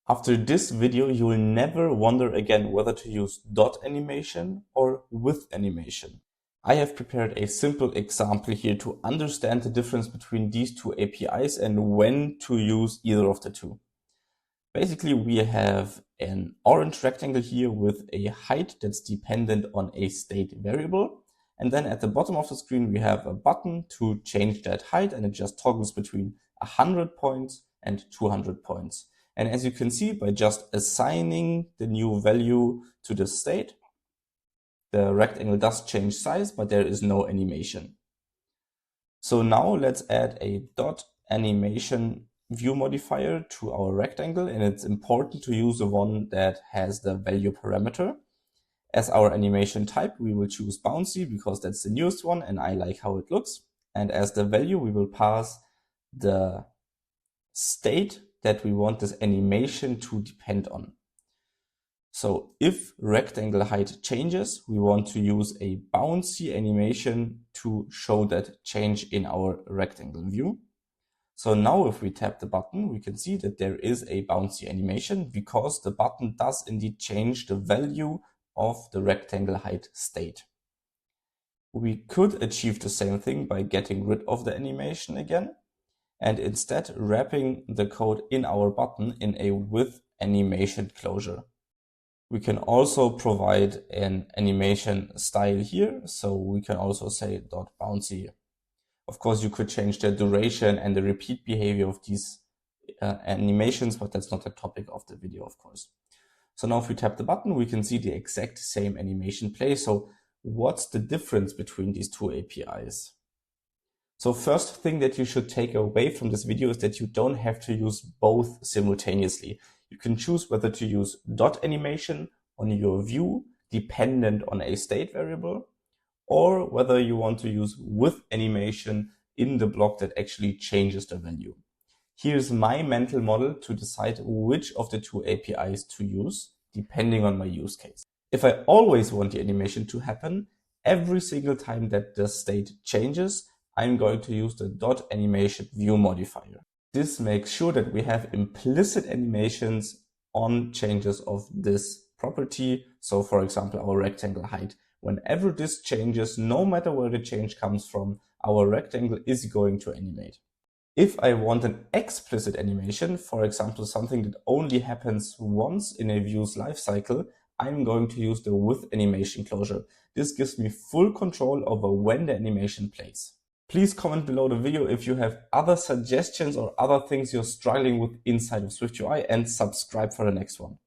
After this video, you will never wonder again whether to use dot animation or with animation. I have prepared a simple example here to understand the difference between these two APIs and when to use either of the two. Basically, we have an orange rectangle here with a height that's dependent on a state variable. And then at the bottom of the screen, we have a button to change that height, and it just toggles between 100 points and 200 points. And as you can see, by just assigning the new value to the state, the rectangle does change size, but there is no animation. So now let's add a dot animation view modifier to our rectangle, and it's important to use the one that has the value parameter. As our animation type, we will choose bouncy because that's the newest one and I like how it looks. And as the value, we will pass the state that we want this animation to depend on. So if rectangle height changes, we want to use a bouncy animation to show that change in our rectangle view. So now if we tap the button, we can see that there is a bouncy animation because the button does indeed change the value of the rectangle height state. We could achieve the same thing by getting rid of the animation again and instead wrapping the code in our button in a with animation closure. We can also provide an animation style here, so we can also say .bouncy. Of course, you could change the duration and the repeat behavior of these animations, but that's not the topic of the video, of course. So now if we tap the button, we can see the exact same animation play. So what's the difference between these two APIs? So first thing that you should take away from this video is that you don't have to use both simultaneously. You can choose whether to use dot animation on your view dependent on a state variable, or whether you want to use with animation in the block that actually changes the value. Here's my mental model to decide which of the two APIs to use, depending on my use case. If I always want the animation to happen, every single time that the state changes, I'm going to use the dot animation view modifier. This makes sure that we have implicit animations on changes of this property. So for example, our rectangle height. Whenever this changes, no matter where the change comes from, our rectangle is going to animate. If I want an explicit animation, for example, something that only happens once in a view's lifecycle, I'm going to use the with animation closure. This gives me full control over when the animation plays. Please comment below the video if you have other suggestions or other things you're struggling with inside of SwiftUI, and subscribe for the next one.